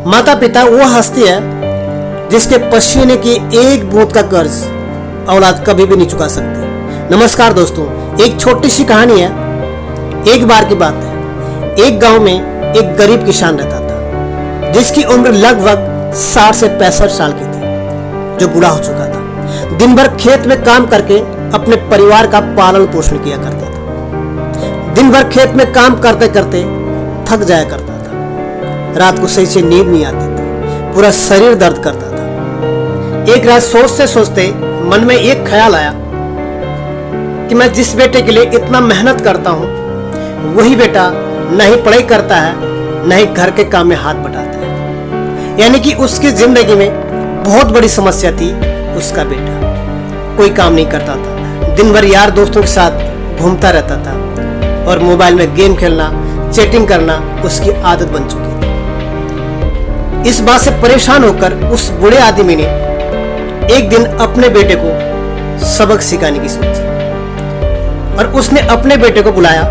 माता पिता वो हस्ती है जिसके पसीने की एक बूंद का कर्ज औलाद कभी भी नहीं चुका सकती। नमस्कार दोस्तों, एक छोटी सी कहानी है। एक बार की बात है, एक गांव में एक गरीब किसान रहता था जिसकी उम्र लगभग 60 से 65 साल की थी, जो बूढ़ा हो चुका था। दिन भर खेत में काम करके अपने परिवार का पालन पोषण किया करता था। दिन भर खेत में काम करते करते थक जाया करता था। रात को सही से नींद नहीं आती थी, पूरा शरीर दर्द करता था। एक रात सोचते सोचते मन में एक ख्याल आया कि मैं जिस बेटे के लिए इतना मेहनत करता हूँ, वही बेटा न ही पढ़ाई करता है, न ही घर के काम में हाथ बटाता है। यानी कि उसकी जिंदगी में बहुत बड़ी समस्या थी। उसका बेटा कोई काम नहीं करता था, दिन भर यार दोस्तों के साथ घूमता रहता था और मोबाइल में गेम खेलना, चैटिंग करना उसकी आदत बन चुकी थी। इस बात से परेशान होकर उस बूढ़े आदमी ने एक दिन अपने बेटे को सबक सिखाने की सोची और उसने अपने बेटे को बुलाया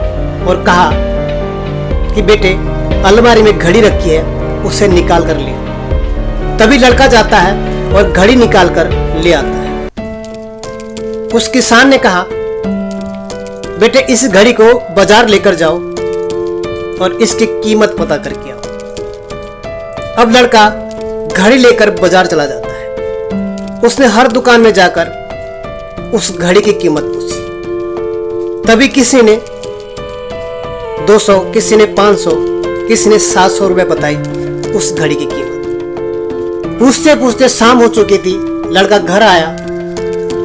और कहा कि बेटे, अलमारी में घड़ी रखी है, उसे निकाल कर ले। तभी लड़का जाता है और घड़ी निकाल कर ले आता है। उस किसान ने कहा, बेटे इस घड़ी को बाजार लेकर जाओ और इसकी कीमत पता करके आओ। अब लड़का घड़ी लेकर बाजार चला जाता है। उसने हर दुकान में जाकर उस घड़ी की कीमत पूछी। तभी किसी ने 200, किसी ने 500, किसी ने 700 रुपए बताई उस घड़ी की कीमत। पूछते पूछते शाम हो चुकी थी। लड़का घर आया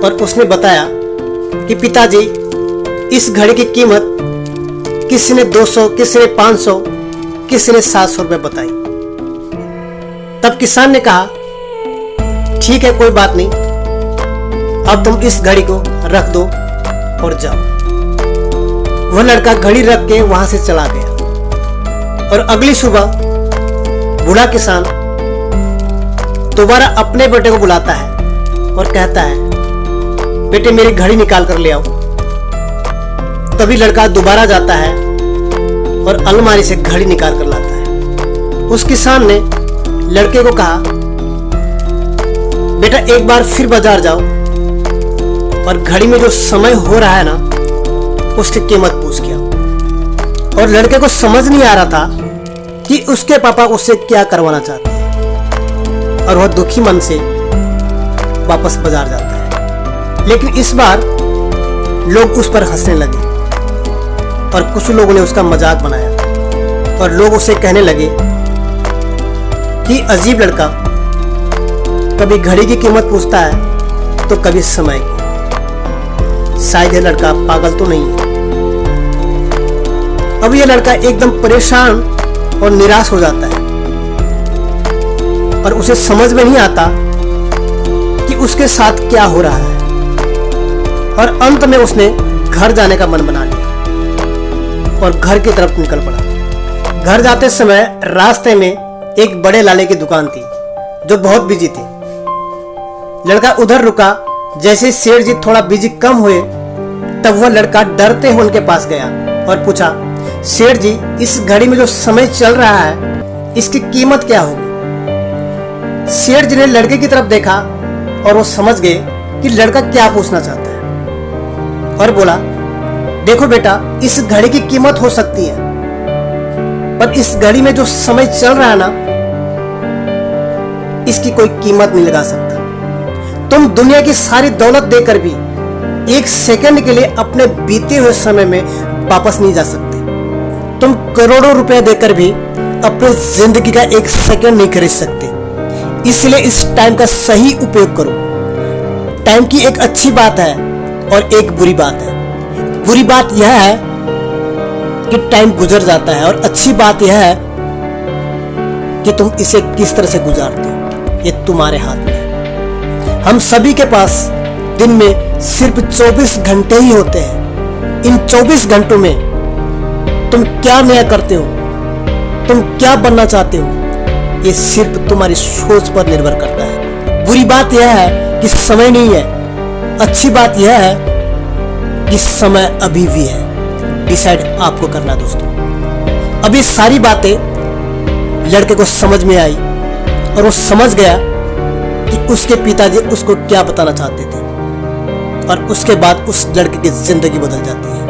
और उसने बताया कि पिताजी, इस घड़ी की कीमत किसी ने 200, किसी ने 500, किसी ने 700 रुपए बताई। तब किसान ने कहा, ठीक है, कोई बात नहीं, अब तुम इस घड़ी को रख दो और जाओ। वह लड़का घड़ी रख के वहां से चला गया और अगली सुबह बूढ़ा किसान दोबारा अपने बेटे को बुलाता है और कहता है, बेटे मेरी घड़ी निकाल कर ले आओ। तभी लड़का दोबारा जाता है और अलमारी से घड़ी निकाल कर लाता है। उस किसान ने लड़के को कहा, बेटा एक बार फिर बाजार जाओ और घड़ी में जो समय हो रहा है ना, उसकी कीमत पूछ के आओ। और लड़के को समझ नहीं आ रहा था कि उसके पापा उससे क्या करवाना चाहते हैं और वह दुखी मन से वापस बाजार जाता है। लेकिन इस बार लोग उस पर हंसने लगे और कुछ लोगों ने उसका मजाक बनाया और लोग उसे कहने लगे कि अजीब लड़का, कभी घड़ी की कीमत पूछता है तो कभी समय की। शायद यह लड़का पागल तो नहीं है। अब यह लड़का एकदम परेशान और निराश हो जाता है और उसे समझ में नहीं आता कि उसके साथ क्या हो रहा है। और अंत में उसने घर जाने का मन बना लिया और घर की तरफ निकल पड़ा। घर जाते समय रास्ते में एक बड़े लाले की दुकान थी जो बहुत बिजी थी। लड़का उधर रुका। जैसे सेठ जी थोड़ा बिजी कम हुए, तब वह लड़का डरते हुए उनके पास गया और पूछा, सेठ जी, इस घड़ी में जो समय चल रहा है, इसकी कीमत क्या होगी? सेठ जी ने लड़के की तरफ देखा और वो समझ गए कि लड़का क्या पूछना चाहता है और बोला, देखो बेटा, इस घड़ी की कीमत हो सकती है, पर इस घड़ी में जो समय चल रहा है ना, इसकी कोई कीमत नहीं लगा सकता। तुम दुनिया की सारी दौलत देकर भी एक सेकंड के लिए अपने बीते हुए समय में वापस नहीं जा सकते। तुम करोड़ों रुपए देकर भी अपनी जिंदगी का एक सेकंड नहीं खरीद सकते। इसलिए इस टाइम का सही उपयोग करो। टाइम की एक अच्छी बात है और एक बुरी बात है। बुरी बात यह है कि टाइम गुजर जाता है और अच्छी बात यह है कि तुम इसे किस तरह से गुजारते हो, ये तुम्हारे हाथ में है। हम सभी के पास दिन में सिर्फ 24 घंटे ही होते हैं। इन 24 घंटों में तुम क्या नया करते हो, तुम क्या बनना चाहते हो, ये सिर्फ तुम्हारी सोच पर निर्भर करता है। बुरी बात यह है कि समय नहीं है। अच्छी बात यह है कि समय अभी भी है। डिसाइड आपको करना दोस्तों। अभी सारी बातें लड़के को समझ में आई और वो समझ गया कि उसके पिताजी उसको क्या बताना चाहते थे, और उसके बाद उस लड़के की जिंदगी बदल जाती है।